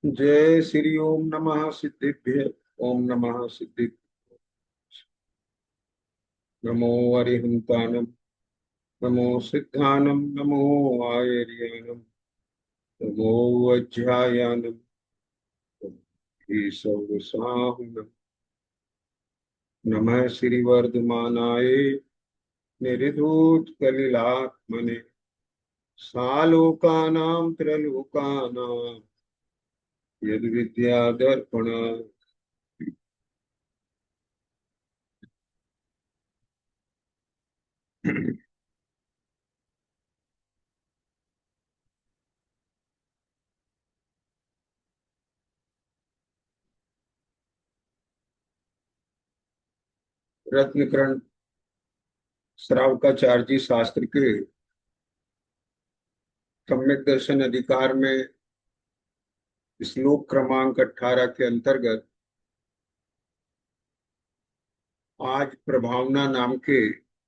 जय श्री ओम नमः सिद्धिभ्य। ओम नमः सिद्धि। नमो अरिहंतानम। नमो सिद्धानम। नमो आयर्यानम। नमो वज्रायानम। ईशवसाहुनम। नमः श्री वर्धमानाय निर्धूत कलिलात्मने सालोकानां त्रलोकानां यद विद्या दर्पण। रत्नकरण श्रावकाचार्य जी शास्त्र के सम्यक दर्शन अधिकार में श्लोक क्रमांक 18 के अंतर्गत आज प्रभावना नाम के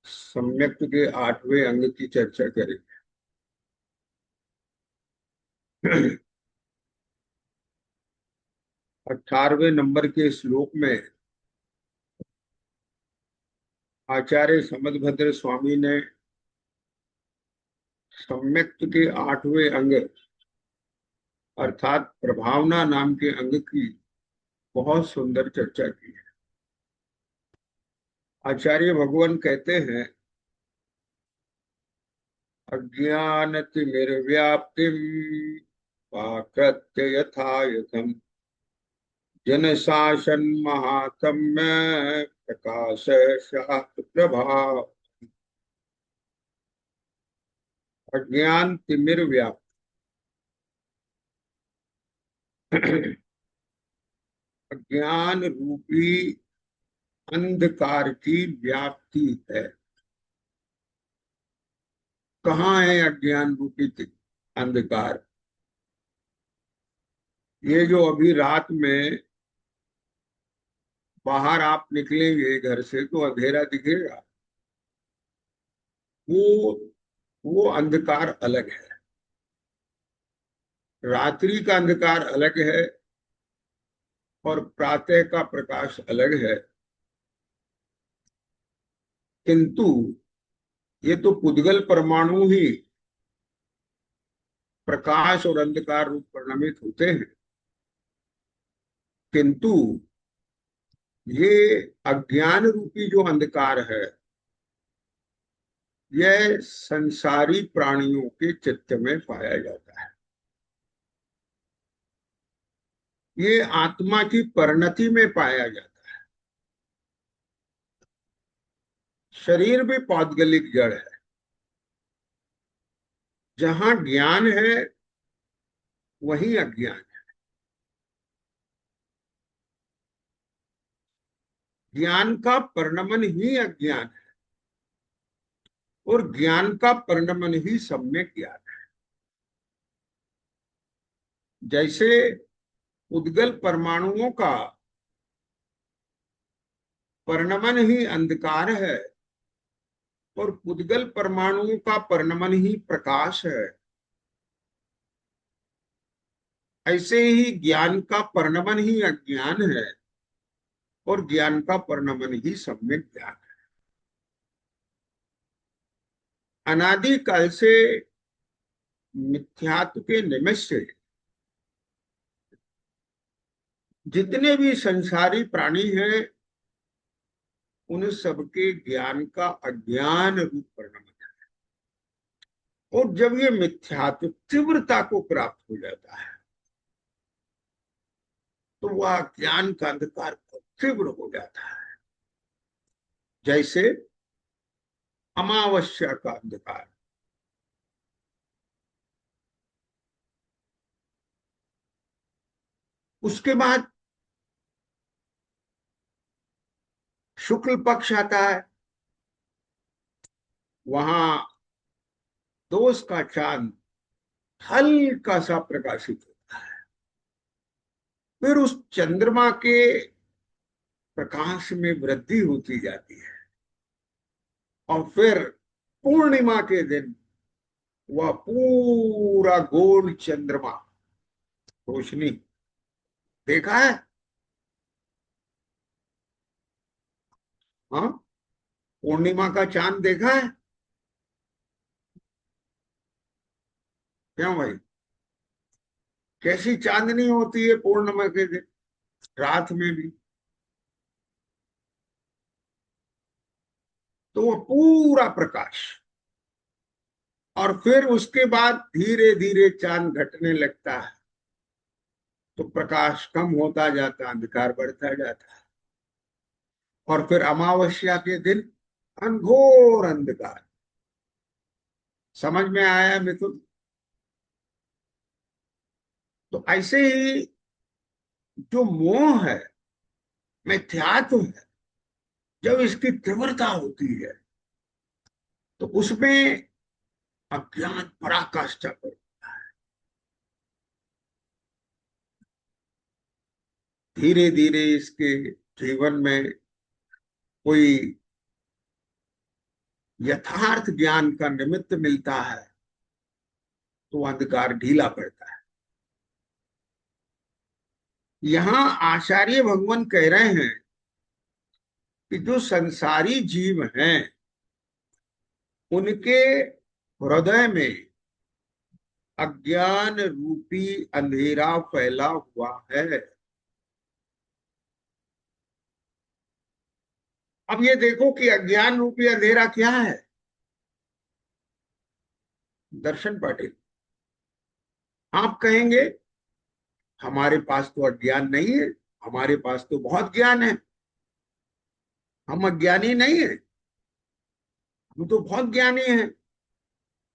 सम्यक के 8वें अंग की चर्चा करेंगे। 18वें नंबर के श्लोक में आचार्य समदभद्र स्वामी ने सम्यक के 8वें अंग अर्थात प्रभावना नाम के अंग की बहुत सुंदर चर्चा की है। आचार्य भगवान कहते हैं, अज्ञानतिमिर्व्याप्तिम पाकृत्य यथायथम जन शासन महात्म्य प्रकाश शास्त्र प्रभाव। अज्ञान तिमिर व्याप्त। अज्ञान रूपी अंधकार की व्याप्ति है। कहाँ है अज्ञान रूपी अंधकार? ये जो अभी रात में बाहर आप निकलेंगे घर से तो अंधेरा दिखेगा, वो वो अंधकार अलग है। रात्रि का अंधकार अलग है और प्रातः का प्रकाश अलग है। किंतु ये तो पुद्गल परमाणु ही प्रकाश और अंधकार रूप परिणमित होते हैं। किंतु ये अज्ञान रूपी जो अंधकार है, यह संसारी प्राणियों के चित्त में पाया जाता है। ये आत्मा की परिणति में पाया जाता है। शरीर भी पौद्गलिक जड़ है। जहां ज्ञान है वहीं अज्ञान है। ज्ञान का परिणमन ही अज्ञान है और ज्ञान का परिणमन ही सम्यक ज्ञान है। जैसे उद्गल परमाणुओं का परिणमन ही अंधकार है और पुद्गल परमाणुओं का परिणमन ही प्रकाश है, ऐसे ही ज्ञान का परिणमन ही अज्ञान है और ज्ञान का परिणमन ही सम्यक ज्ञान है। अनादि काल से मिथ्यात्व के निमित्त से जितने भी संसारी प्राणी हैं, उन सबके ज्ञान का अज्ञान रूप परिणमन है। और जब ये मिथ्यात्व तीव्रता को प्राप्त हो जाता है तो वह ज्ञान का अंधकार तीव्र हो जाता है। जैसे अमावस्या का अंधकार। उसके बाद शुक्ल पक्ष आता है, वहां दोष का चांद हल्का सा प्रकाशित होता है। फिर उस चंद्रमा के प्रकाश में वृद्धि होती जाती है और फिर पूर्णिमा के दिन वह पूरा गोल चंद्रमा रोशनी देखा है? हाँ, पूर्णिमा का चांद देखा है? क्यों भाई? कैसी चांदनी होती है पूर्णिमा के दिन, रात में भी। तो वो पूरा प्रकाश, और फिर उसके बाद धीरे धीरे चांद घटने लगता है, तो प्रकाश कम होता जाता, अंधकार बढ़ता जाता है, और फिर अमावस्या के दिन घनघोर अंधकार। समझ में आया मिथुन? तो ऐसे ही जो मोह है, मिथ्यात्व है, जब इसकी तीव्रता होती है तो उसमें अज्ञान पराकाष्ठा पर, धीरे धीरे इसके जीवन में कोई यथार्थ ज्ञान का निमित्त मिलता है तो अंधकार ढीला पड़ता है। यहाँ आचार्य भगवान कह रहे हैं कि जो संसारी जीव हैं उनके हृदय में अज्ञान रूपी अंधेरा फैला हुआ है। अब ये देखो कि अज्ञान रूपी अंधेरा क्या है। दर्शन पाटिल, आप कहेंगे हमारे पास तो अज्ञान नहीं है, हमारे पास तो बहुत ज्ञान है, हम अज्ञानी नहीं है, हम तो बहुत ज्ञानी हैं।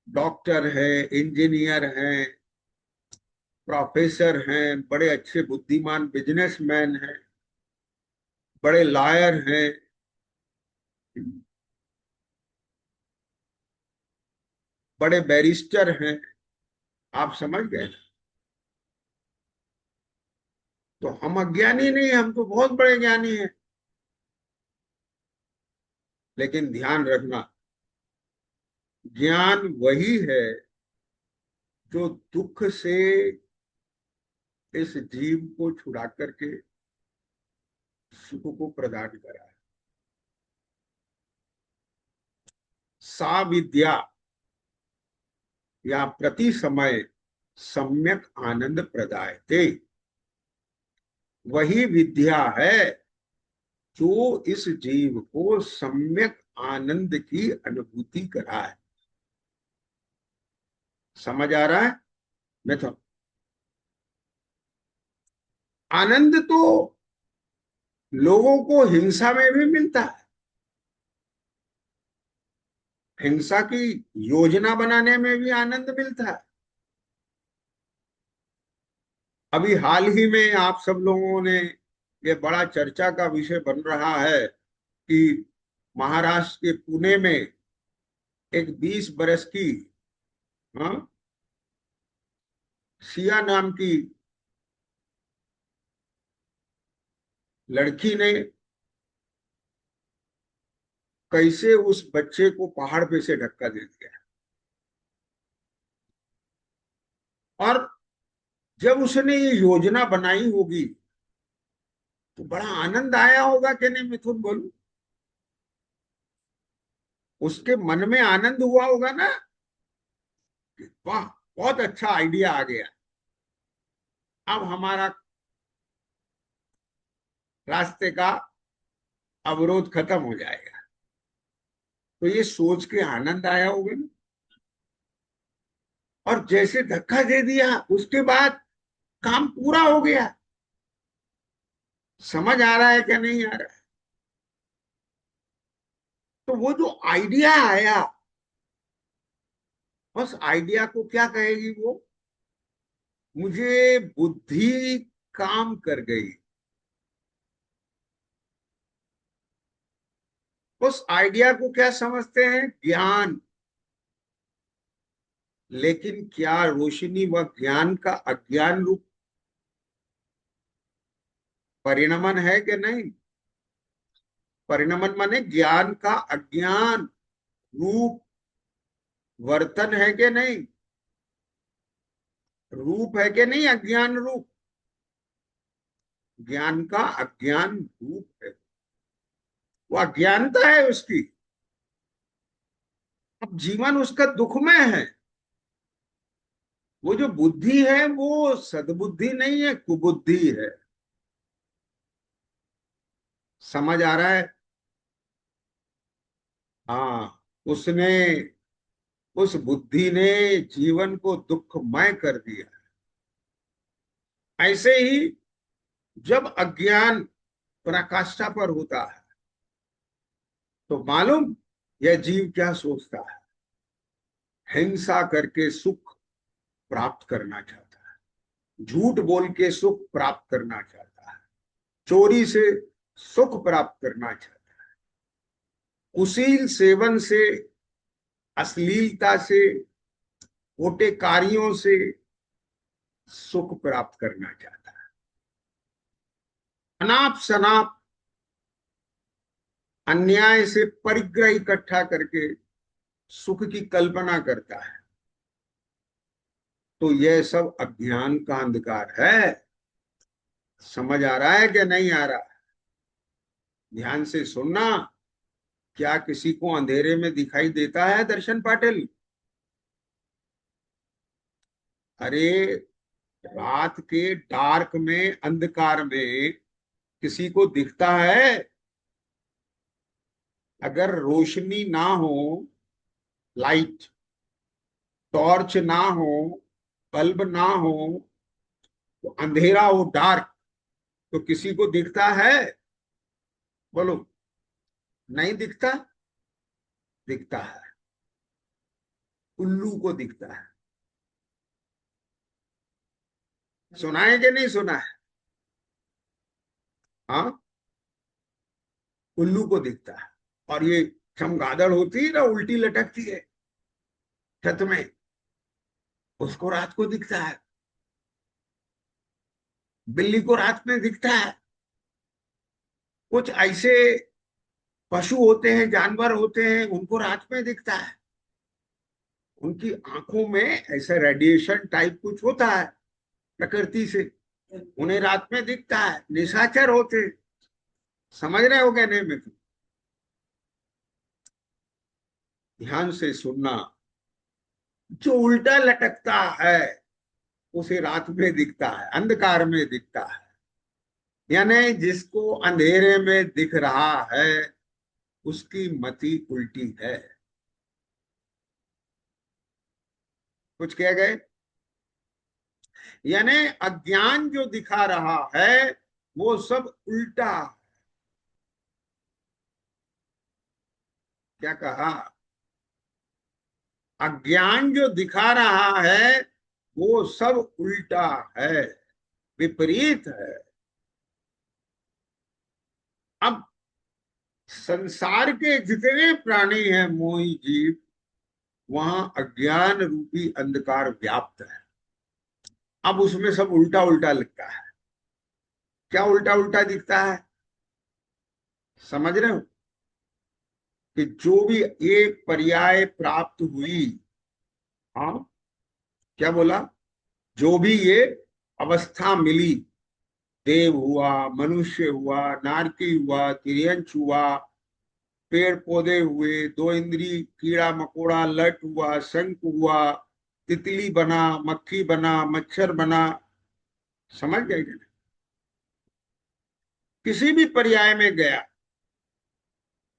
डॉक्टर है, इंजीनियर हैं, प्रोफेसर हैं, बड़े अच्छे बुद्धिमान बिजनेसमैन हैं, बड़े लॉयर हैं, बड़े बैरिस्टर हैं। आप समझ गए? तो हम अज्ञानी नहीं, हम तो बहुत बड़े ज्ञानी हैं। लेकिन ध्यान रखना, ज्ञान वही है जो दुख से इस जीव को छुड़ा करके सुख को प्रदान करा है। सा विद्या या प्रति समय सम्यक आनंद प्रदायते, वही विद्या है जो इस जीव को सम्यक आनंद की अनुभूति कराए। समझ आ रहा है मिथुन? आनंद तो लोगों को हिंसा में भी मिलता है, हिंसा की योजना बनाने में भी आनंद मिलता है। अभी हाल ही में आप सब लोगों ने, ये बड़ा चर्चा का विषय बन रहा है कि महाराष्ट्र के पुणे में एक 20 बरस की, हाँ, सिया नाम की लड़की ने कैसे उस बच्चे को पहाड़ पे से धक्का दे दिया। और जब उसने ये योजना बनाई होगी तो बड़ा आनंद आया होगा कि नहीं मिथुन, बोलू? उसके मन में आनंद हुआ होगा ना कि वाह, बहुत अच्छा आइडिया आ गया, अब हमारा रास्ते का अवरोध खत्म हो जाएगा। तो ये सोच के आनंद आया होगा ना। और जैसे धक्का दे दिया उसके बाद काम पूरा हो गया। समझ आ रहा है क्या नहीं आ रहा है? तो वो जो आइडिया आया, बस आइडिया को क्या कहेगी वो, मुझे बुद्धि काम कर गई। उस आइडिया को क्या समझते हैं? ज्ञान। लेकिन क्या रोशनी व ज्ञान का अज्ञान रूप परिणमन है कि नहीं? परिणमन माने ज्ञान का अज्ञान रूप वर्तन है कि नहीं? रूप है कि नहीं अज्ञान रूप? ज्ञान का अज्ञान रूप है, वो अज्ञानता है उसकी। अब जीवन उसका दुखमय है। वो जो बुद्धि है वो सद्बुद्धि नहीं है, कुबुद्धि है। समझ आ रहा है? हाँ, उसने, उस बुद्धि ने जीवन को दुखमय कर दिया। ऐसे ही जब अज्ञान पराकाष्ठा पर होता है तो मालूम यह जीव क्या सोचता है? हिंसा करके सुख प्राप्त करना चाहता है, झूठ बोल के सुख प्राप्त करना चाहता है, चोरी से सुख प्राप्त करना चाहता है, कुशील सेवन से, अश्लीलता से, खोटे कार्यों से सुख प्राप्त करना चाहता है। अनाप शनाप अन्याय से परिग्रह इकट्ठा करके सुख की कल्पना करता है। तो यह सब अज्ञान का अंधकार है। समझ आ रहा है कि नहीं आ रहा? ध्यान से सुनना। क्या किसी को अंधेरे में दिखाई देता है दर्शन पाटिल? अरे, रात के डार्क में, अंधकार में किसी को दिखता है? अगर रोशनी ना हो, लाइट, टॉर्च ना हो, बल्ब ना हो, तो अंधेरा हो, डार्क, तो किसी को दिखता है? बोलो। नहीं दिखता? दिखता है। उल्लू को दिखता है। सुना है कि नहीं सुना है? हाँ, उल्लू को दिखता है। और ये चमगादड़ होती है ना, उल्टी लटकती है छत में, उसको रात को दिखता है। बिल्ली को रात में दिखता है। कुछ ऐसे पशु होते हैं, जानवर होते हैं, उनको रात में दिखता है। उनकी आंखों में ऐसा रेडिएशन टाइप कुछ होता है प्रकृति से, उन्हें रात में दिखता है। निशाचर होते। समझ रहे हो कहने में? तुम ध्यान से सुनना। जो उल्टा लटकता है उसे रात में दिखता है, अंधकार में दिखता है। यानी जिसको अंधेरे में दिख रहा है उसकी मति उल्टी है। कुछ कह गए? यानी अज्ञान जो दिखा रहा है वो सब उल्टा। क्या कहा? अज्ञान जो दिखा रहा है वो सब उल्टा है, विपरीत है। अब संसार के जितने प्राणी हैं, मोही जीव, वहां अज्ञान रूपी अंधकार व्याप्त है। अब उसमें सब उल्टा उल्टा लगता है। क्या उल्टा उल्टा दिखता है? समझ रहे हो? कि जो भी एक पर्याय प्राप्त हुई, हाँ, क्या बोला? जो भी ये अवस्था मिली, देव हुआ, मनुष्य हुआ, नारकी हुआ, तिर्यंच हुआ, पेड़ पौधे हुए, दो इंद्री, कीड़ा मकोड़ा, लट हुआ, शंख हुआ, तितली बना, मक्खी बना, मच्छर बना। समझ गए कि नहीं? किसी भी पर्याय में गया,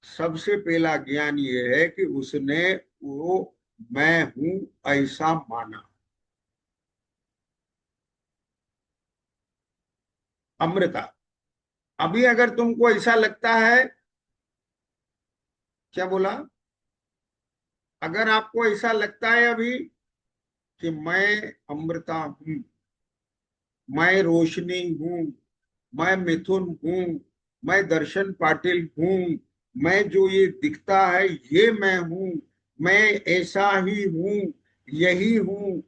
सबसे पहला ज्ञान ये है कि उसने वो मैं हूं ऐसा माना। अमृता, अभी अगर तुमको ऐसा लगता है, क्या बोला? अगर आपको ऐसा लगता है अभी कि मैं अमृता हूं, मैं रोशनी हूं, मैं मिथुन हूं, मैं दर्शन पाटिल हूं, मैं जो ये दिखता है ये मैं हूं, मैं ऐसा ही हूं, यही हूं,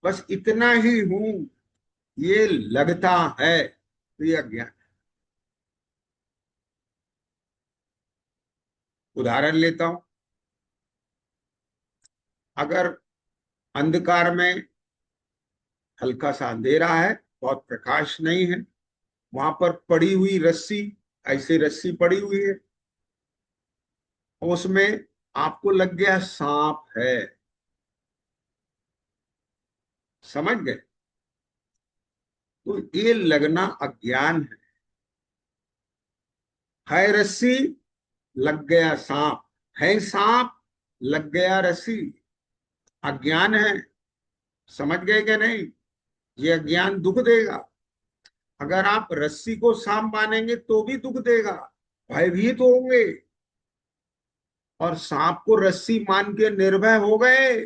बस इतना ही हूं, ये लगता है तो ये अज्ञान। उदाहरण लेता हूं। अगर अंधकार में हल्का सा अंधेरा है, बहुत प्रकाश नहीं है, वहां पर पड़ी हुई रस्सी, ऐसे रस्सी पड़ी हुई है, उसमें आपको लग गया सांप है। समझ गए? तो ये लगना अज्ञान है रस्सी, लग गया सांप, है सांप, लग गया रस्सी, अज्ञान है। समझ गए क्या नहीं? ये अज्ञान दुख देगा। अगर आप रस्सी को सांप मानेंगे तो भी दुख देगा, भयभीत होंगे। और सांप को रस्सी मान के निर्भय हो गए,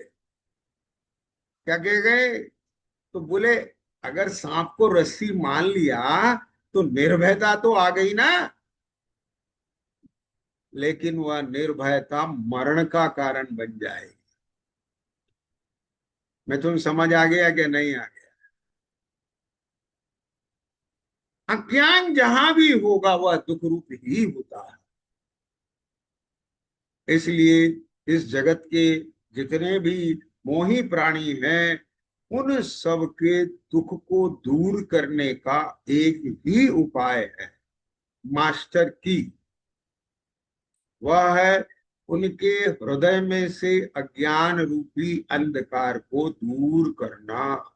क्या कह गए? तो बोले अगर सांप को रस्सी मान लिया तो निर्भयता तो आ गई ना, लेकिन वह निर्भयता मरण का कारण बन जाएगी। मैं तुम समझ आ गया कि नहीं आ गया? अज्ञान जहां भी होगा वह दुख रूप ही होता है। इसलिए इस जगत के जितने भी मोही प्राणी हैं, उन सब के दुख को दूर करने का एक ही उपाय है, मास्टर की। वह है उनके हृदय में से अज्ञान रूपी अंधकार को दूर करना।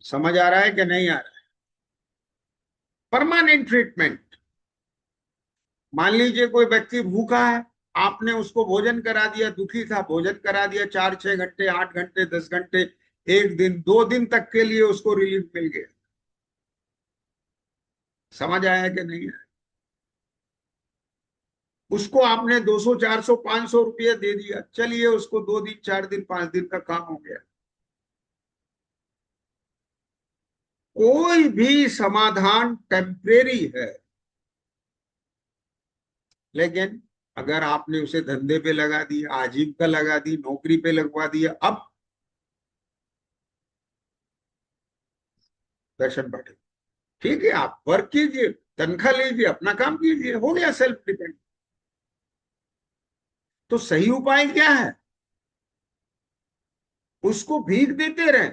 समझ आ रहा है कि नहीं आ रहा है? Permanent treatment. मान लीजिए कोई व्यक्ति भूखा है, आपने उसको भोजन करा दिया, दुखी था, भोजन करा दिया, 4-6 घंटे, 8 घंटे, 10 घंटे, एक दिन, 2 दिन तक के लिए उसको रिलीफ मिल गया। समझ आया कि नहीं आया? उसको आपने 200, 400, 500 रुपये दे दिया, चलिए उसको 2 दिन, 4 दिन, 5 दिन का काम हो गया। कोई भी समाधान टेम्परेरी है, लेकिन अगर आपने उसे धंधे पे लगा दिया, आजीविका लगा दी, नौकरी पे लगवा दिया, अब दर्शन पाठक, ठीक है आप वर्क कीजिए, तनख्वाह लीजिए, अपना काम कीजिए, हो गया सेल्फ डिपेंड। तो सही उपाय क्या है? उसको भीख देते रहे,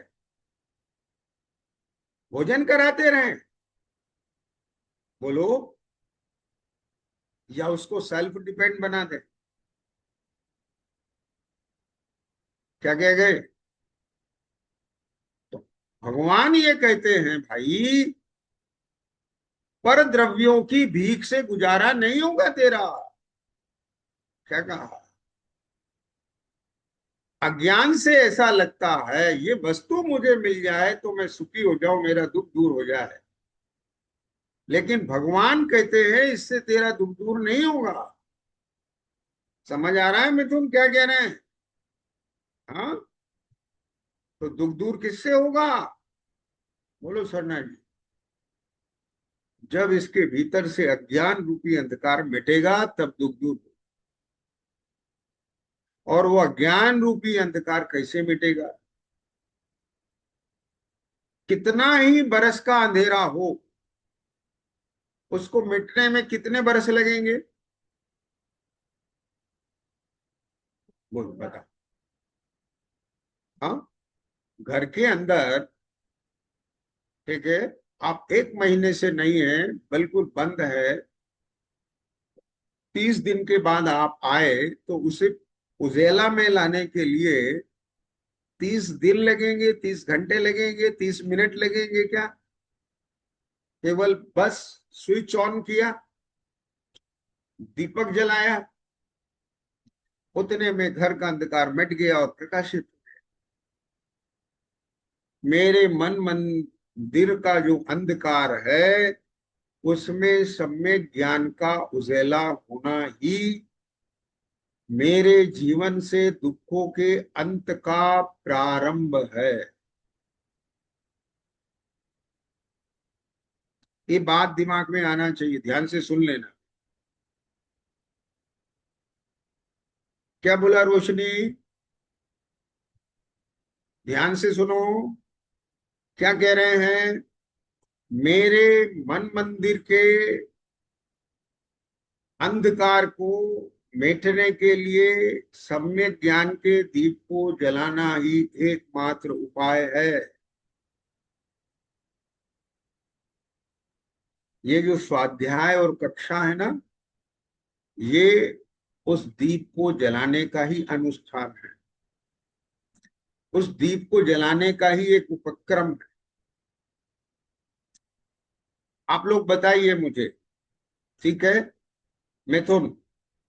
भोजन कराते रहे, बोलो, या उसको सेल्फ डिपेंड बना दे। क्या कह गए? तो भगवान ये कहते हैं भाई, पर द्रव्यों की भीख से गुजारा नहीं होगा तेरा। क्या कहा? अज्ञान से ऐसा लगता है ये वस्तु मुझे मिल जाए तो मैं सुखी हो जाऊं, मेरा दुख दूर हो जाए। लेकिन भगवान कहते हैं इससे तेरा दुख दूर नहीं होगा। समझ आ रहा है मिथुन क्या कह रहे हैं? हाँ, तो दुख दूर किससे होगा? बोलो सरना जी। जब इसके भीतर से अज्ञान रूपी अंधकार मिटेगा तब दुख दूर होगा। और वो अज्ञान रूपी अंधकार कैसे मिटेगा? कितना ही बरस का अंधेरा हो, उसको मिटने में कितने बरस लगेंगे? बोलो बता। हाँ, घर के अंदर, ठीक है, आप 1 महीने से नहीं है, बिल्कुल बंद है, 30 दिन के बाद आप आए तो उसे उजेला में लाने के लिए 30 दिन लगेंगे, 30 घंटे लगेंगे, 30 मिनट लगेंगे क्या? केवल बस स्विच ऑन किया, दीपक जलाया, उतने में घर का अंधकार मिट गया और प्रकाशित। मेरे मन मंदिर का जो अंधकार है, उसमें सम्यक ज्ञान का उजेला होना ही मेरे जीवन से दुखों के अंत का प्रारंभ है। ये बात दिमाग में आना चाहिए, ध्यान से सुन लेना। क्या बोला रोशनी? ध्यान से सुनो, क्या कह रहे हैं? मेरे मन मंदिर के अंधकार को मिटने के लिए सम्यक ज्ञान के दीप को जलाना ही एकमात्र उपाय है। ये जो स्वाध्याय और कक्षा है ना, ये उस दीप को जलाने का ही अनुष्ठान है, उस दीप को जलाने का ही एक उपक्रम है। आप लोग बताइए मुझे, ठीक है मिथुन,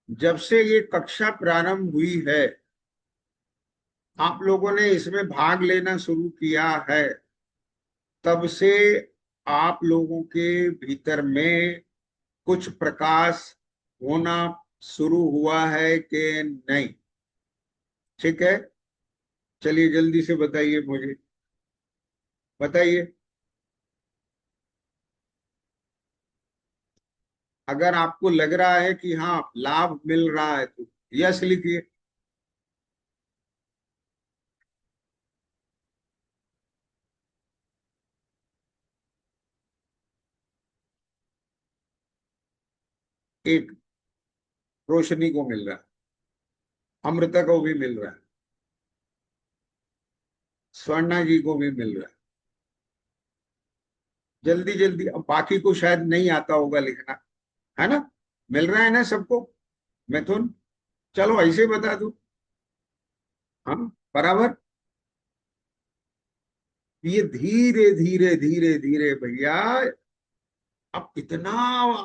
जब से ये कक्षा प्रारंभ हुई है, आप लोगों ने इसमें भाग लेना शुरू किया है, तब से आप लोगों के भीतर में कुछ प्रकाश होना शुरू हुआ है कि नहीं? ठीक है, चलिए जल्दी से बताइए मुझे, बताइए। अगर आपको लग रहा है कि हाँ लाभ मिल रहा है तो यस लिखिए। एक, रोशनी को मिल रहा है, अमृता को भी मिल रहा है, स्वर्णा जी को भी मिल रहा है। जल्दी जल्दी, अब बाकी को शायद नहीं आता होगा लिखना, है ना? मिल रहा है ना सबको? मिथुन, चलो ऐसे बता दो। हाँ, बराबर। ये धीरे धीरे धीरे धीरे भैया, अब इतना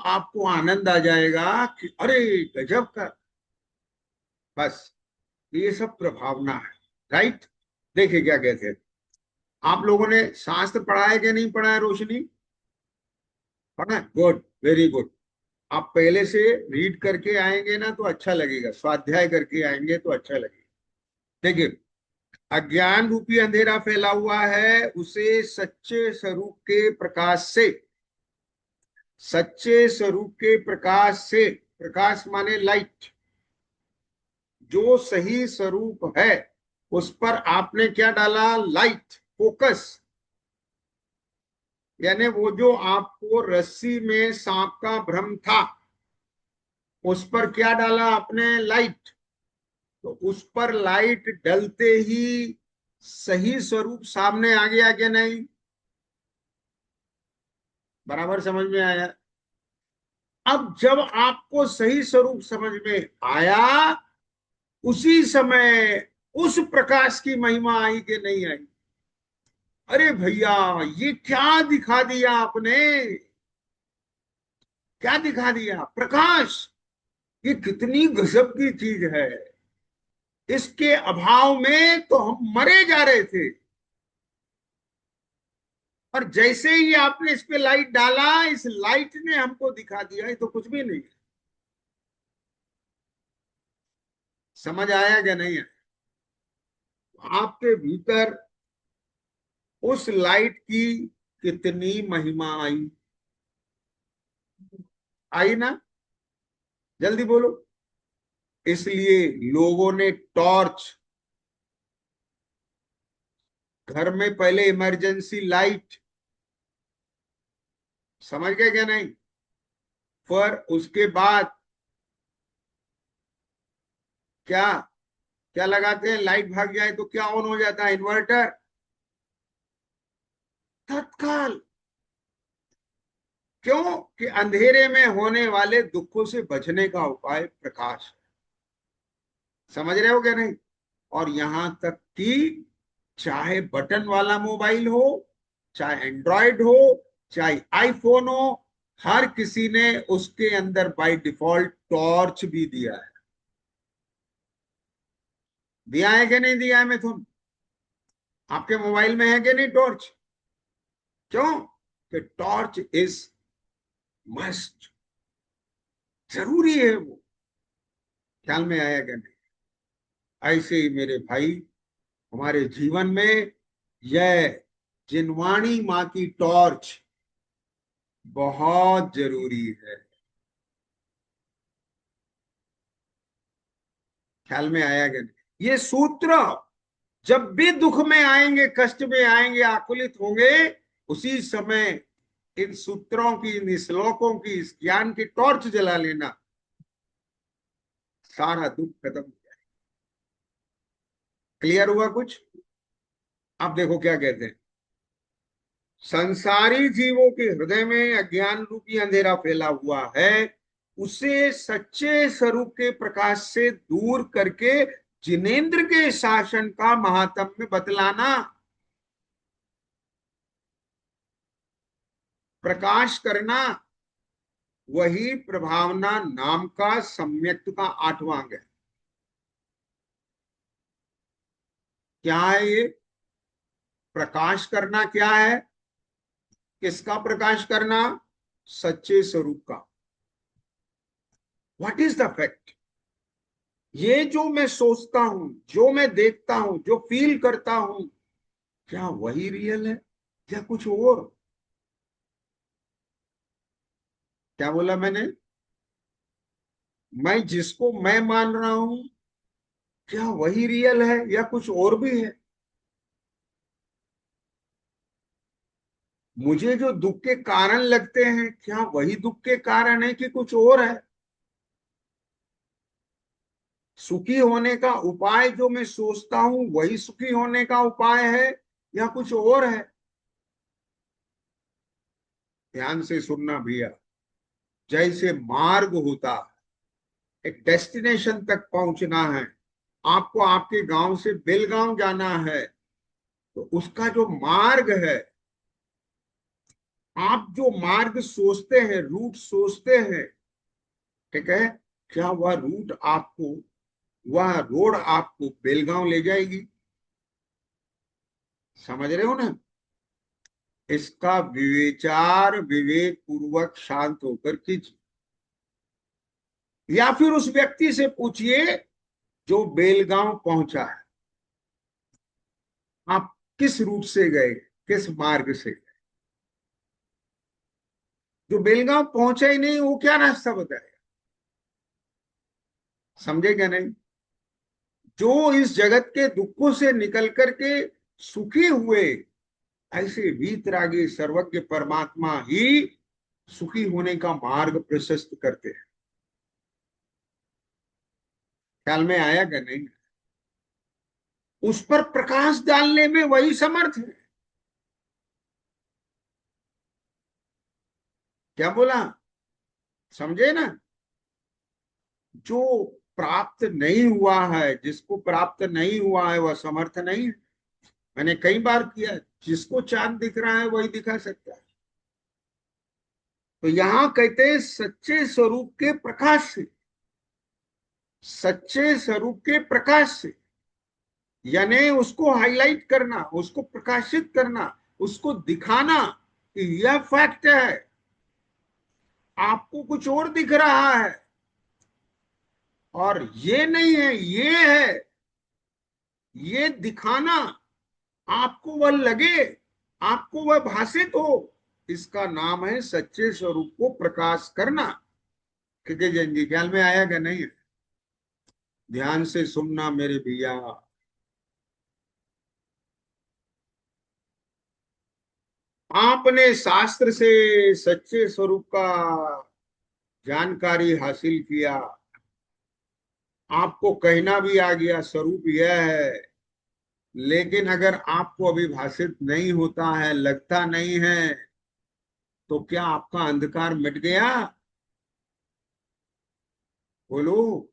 आपको आनंद आ जाएगा कि अरे गजब का। बस, ये सब प्रभावना है। राइट? देखिए क्या कहते हैं, आप लोगों ने शास्त्र पढ़ा है कि नहीं पढ़ा है रोशनी? पढ़ा है, गुड, वेरी गुड। आप पहले से रीड करके आएंगे ना तो अच्छा लगेगा, स्वाध्याय करके आएंगे तो अच्छा लगेगा। देखिए, अज्ञान रूपी अंधेरा फैला हुआ है, उसे सच्चे स्वरूप के प्रकाश से, सच्चे स्वरूप के प्रकाश से, प्रकाश माने लाइट, जो सही स्वरूप है उस पर आपने क्या डाला? Light, focus. यानी वो जो आपको रस्सी में सांप का भ्रम था, उस पर क्या डाला आपने? लाइट। तो उस पर लाइट डलते ही सही स्वरूप सामने आ गया कि नहीं? बराबर समझ में आया? अब जब आपको सही स्वरूप समझ में आया, उसी समय उस प्रकाश की महिमा आई कि नहीं आई? अरे भैया, ये क्या दिखा दिया आपने? क्या दिखा दिया? प्रकाश। ये कितनी गजब की चीज है। इसके अभाव में तो हम मरे जा रहे थे, और जैसे ही आपने इस पे लाइट डाला, इस लाइट ने हमको दिखा दिया ये तो कुछ भी नहीं। समझ आया क्या नहीं है? आपके भीतर उस लाइट की कितनी महिमा आई? आई ना? जल्दी बोलो। इसलिए लोगों ने टॉर्च, घर में पहले इमरजेंसी लाइट, समझ गए क्या नहीं? पर उसके बाद क्या, क्या लगाते हैं? लाइट भाग जाए तो क्या ऑन हो जाता है? इन्वर्टर, तत्काल। क्यों? कि अंधेरे में होने वाले दुखों से बचने का उपाय प्रकाश। समझ रहे हो क्या नहीं? और यहां तक कि चाहे बटन वाला मोबाइल हो, चाहे एंड्रॉयड हो, चाहे आईफोन हो, हर किसी ने उसके अंदर बाय डिफॉल्ट टॉर्च भी दिया है। दिया है कि नहीं दिया है मिथुन? आपके मोबाइल में है कि नहीं टॉर्च? क्यों? कि टॉर्च इज मस्ट, जरूरी है वो। ख्याल में आया कि नहीं? ऐसे ही मेरे भाई, हमारे जीवन में यह जिनवाणी माँ की टॉर्च बहुत जरूरी है। ख्याल में आया कि नहीं? ये सूत्र जब भी दुख में आएंगे, कष्ट में आएंगे, आकुलित होंगे, उसी समय इन सूत्रों की, इन श्लोकों की, इस ज्ञान की टॉर्च जला लेना, सारा दुख खत्म हो जाए। क्लियर हुआ कुछ? आप देखो क्या कहते हैं, संसारी जीवों के हृदय में अज्ञान रूपी अंधेरा फैला हुआ है, उसे सच्चे स्वरूप के प्रकाश से दूर करके जिनेंद्र के शासन का महात्म्य बतलाना, प्रकाश करना, वही प्रभावना नाम का सम्यक्त का 8वां अंग है। क्या है ये प्रकाश करना? क्या है? किसका प्रकाश करना? सच्चे स्वरूप का। What is the fact? ये जो मैं सोचता हूं, जो मैं देखता हूं, जो फील करता हूं, क्या वही रियल है या कुछ और? क्या बोला मैंने? मैं जिसको मैं मान रहा हूं, क्या वही रियल है या कुछ और भी है? मुझे जो दुख के कारण लगते हैं, क्या वही दुख के कारण है कि कुछ और है? सुखी होने का उपाय जो मैं सोचता हूं, वही सुखी होने का उपाय है या कुछ और है? ध्यान से सुनना भैया। जैसे मार्ग होता, एक डेस्टिनेशन तक पहुंचना है, आपको आपके गांव से बेलगांव जाना है, तो उसका जो मार्ग है, आप जो मार्ग सोचते हैं, रूट सोचते हैं, ठीक है, क्या वह रूट आपको, वह रोड आपको बेलगांव ले जाएगी? समझ रहे हो ना? इसका विवेचार विवेक पूर्वक शांत होकर कीजिए, या फिर उस व्यक्ति से पूछिए जो बेलगांव पहुंचा है, आप किस रूट से गए, किस मार्ग से गए? जो बेलगांव पहुंचा ही नहीं, वो क्या रास्ता बताएगा? समझे क्या नहीं? जो इस जगत के दुखों से निकल करके सुखी हुए, ऐसे वीतरागी सर्वज्ञ परमात्मा ही सुखी होने का मार्ग प्रशस्त करते हैं। ख्याल में आया क्या नहीं? उस पर प्रकाश डालने में वही समर्थ है। क्या बोला? समझे ना? जो प्राप्त नहीं हुआ है, जिसको प्राप्त नहीं हुआ है, वह समर्थ नहीं है। मैंने कई बार किया, जिसको चांद दिख रहा है वही दिखा सकता है। तो यहां कहते हैं सच्चे स्वरूप के प्रकाश से, सच्चे स्वरूप के प्रकाश से, यानी उसको हाईलाइट करना, उसको प्रकाशित करना, उसको दिखाना कि यह फैक्ट है। आपको कुछ और दिख रहा है और ये नहीं है, ये है। ये दिखाना, आपको वह लगे, आपको वह भाषित हो, इसका नाम है सच्चे स्वरूप को प्रकाश करना। ठीक है जैन जी, ख्याल में आया क्या नहीं? ध्यान से सुनना मेरे भैया। आपने शास्त्र से सच्चे स्वरूप का जानकारी हासिल किया, आपको कहना भी आ गया स्वरूप यह है, लेकिन अगर आपको अभी भाषित नहीं होता है, लगता नहीं है, तो क्या आपका अंधकार मिट गया? बोलो।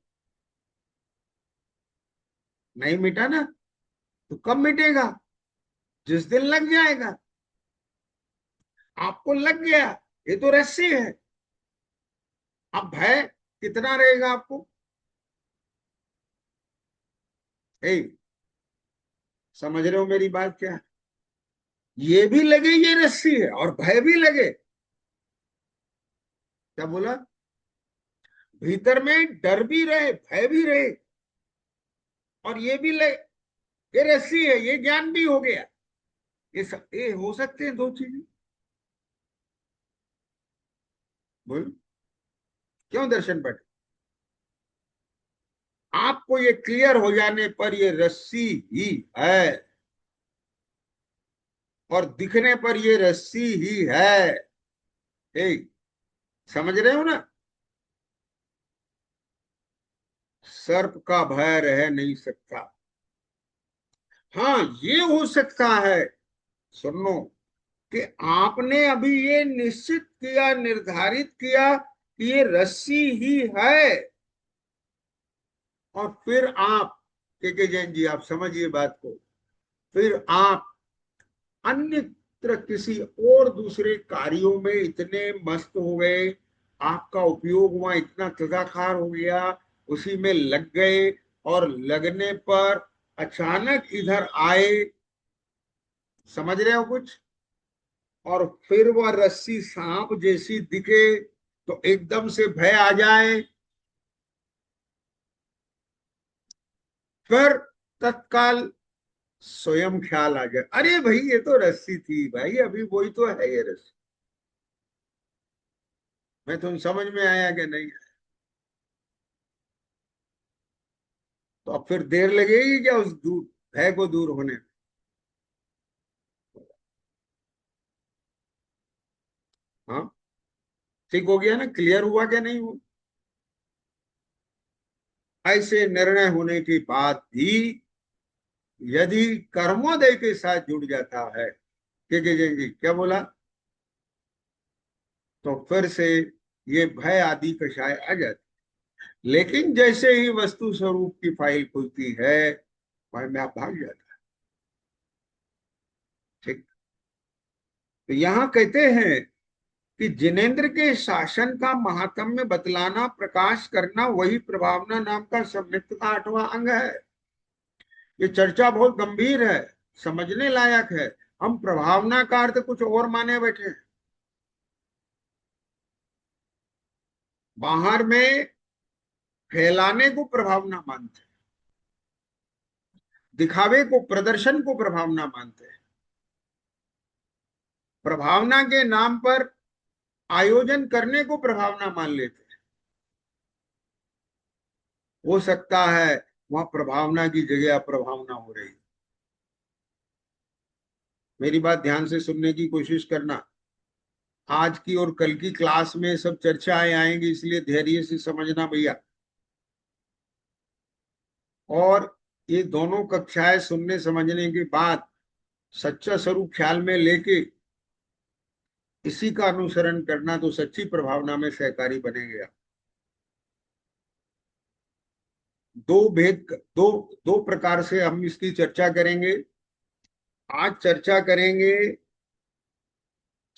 नहीं मिटा ना? तो कब मिटेगा? जिस दिन लग जाएगा। आपको लग गया, ये तो रस्सी है। अब भय कितना रहेगा आपको? ए, समझ रहे हो मेरी बात क्या? ये भी लगे ये रस्सी है और भय भी लगे। क्या बोला? भीतर में डर भी रहे, भय भी रहे, और ये भी लगे ये रस्सी है, ये ज्ञान भी हो गया। ये हो सकते हैं दो चीजें? बोल। क्यों दर्शन पट? आपको ये क्लियर हो जाने पर ये रस्सी ही है, और दिखने पर ये रस्सी ही है। ठीक समझ रहे हो ना? सर्प का भय रह नहीं सकता। हाँ, ये हो सकता है, सुनो, कि आपने अभी ये निश्चित किया, निर्धारित किया कि ये रस्सी ही है, और फिर आप के जैन जी आप समझिए बात को, फिर आप अन्यत्र किसी और दूसरे कार्यों में इतने मस्त हो गए, आपका उपयोग वहां इतना तदाकार हो गया, उसी में लग गए, और लगने पर अचानक इधर आए, समझ रहे हो कुछ, और फिर वह रस्सी सांप जैसी दिखे तो एकदम से भय आ जाए, फिर तत्काल स्वयं ख्याल आ जाए, अरे भाई ये तो रस्सी थी भाई, अभी वही तो है ये रस्सी। मैं तुम समझ में आया कि नहीं? तो अब फिर देर लगेगी क्या उस दूर भय को दूर होने में? हाँ, ठीक हो गया ना, क्लियर हुआ क्या नहीं हुआ? ऐसे निर्णय होने के बाद भी यदि कर्मोदय के साथ जुड़ जाता है, के जी क्या बोला, तो फिर से ये भय आदि कषाय आ जाती। लेकिन जैसे ही वस्तु स्वरूप की फाइल खुलती है, भाई में आप भाग जाता है। ठीक। तो यहाँ कहते हैं कि जिनेन्द्र के शासन का महात्म्य बतलाना, प्रकाश करना, वही प्रभावना नाम का संयुक्त का 8वां अंग है। ये चर्चा बहुत गंभीर है, समझने लायक है। हम प्रभावना का अर्थ कुछ और माने बैठे हैं। बाहर में फैलाने को प्रभावना मानते हैं, दिखावे को, प्रदर्शन को प्रभावना मानते हैं। प्रभावना के नाम पर आयोजन करने को प्रभावना मान लेते हैं। हो सकता है वहां प्रभावना की जगह अप्रभावना हो रही। मेरी बात ध्यान से सुनने की कोशिश करना। आज की और कल की क्लास में सब चर्चाएं आएंगी, इसलिए धैर्य से समझना भैया। और ये दोनों कक्षाएं सुनने समझने के बाद सच्चा स्वरूप ख्याल में लेके इसी का अनुसरण करना, तो सच्ची प्रभावना में सहकारी बनेंगे आप। दो दो प्रकार से हम इसकी चर्चा करेंगे। आज चर्चा करेंगे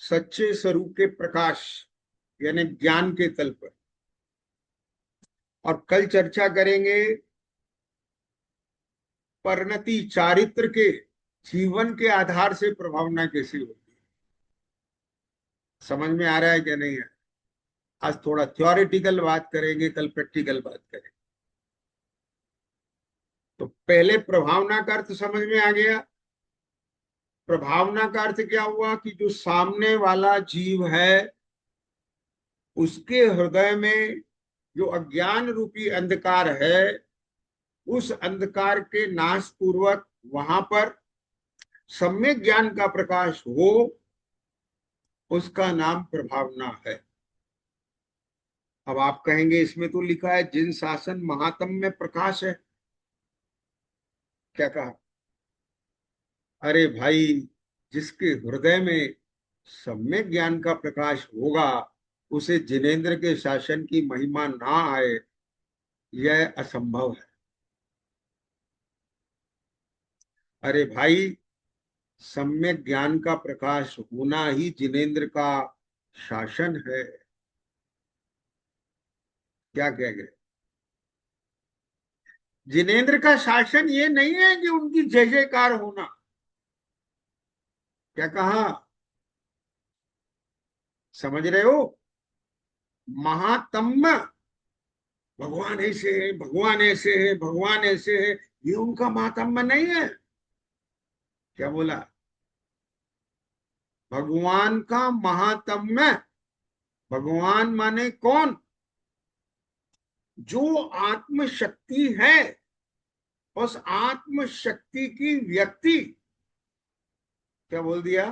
सच्चे स्वरूप के प्रकाश यानी ज्ञान के तल पर, और कल चर्चा करेंगे परिणति चारित्र के, जीवन के आधार से प्रभावना कैसी होती है। समझ में आ रहा है क्या नहीं है? आज थोड़ा थ्योरेटिकल बात करेंगे, कल प्रैक्टिकल बात करेंगे। तो पहले प्रभावना का अर्थ समझ में आ गया। प्रभावना का अर्थ क्या हुआ कि जो सामने वाला जीव है उसके हृदय में जो अज्ञान रूपी अंधकार है, उस अंधकार के नाश पूर्वक वहां पर सम्यक ज्ञान का प्रकाश हो, उसका नाम प्रभावना है। अब आप कहेंगे इसमें तो लिखा है जिन शासन महात्म में प्रकाश है, क्या कहा? अरे भाई, जिसके हृदय में सम्यक ज्ञान का प्रकाश होगा उसे जिनेन्द्र के शासन की महिमा ना आए, यह असंभव है। अरे भाई, सम्यक ज्ञान का प्रकाश होना ही जिनेन्द्र का शासन है। क्या कह गए? जिनेन्द्र का शासन ये नहीं है कि उनकी जय जयकार होना। क्या कहा? समझ रहे हो? महात्म, भगवान ऐसे है, भगवान ऐसे है, भगवान ऐसे है, ये उनका महात्म्य नहीं है। क्या बोला? भगवान का महात्म्य, भगवान माने कौन? जो आत्म शक्ति है, उस आत्म शक्ति की व्यक्ति। क्या बोल दिया?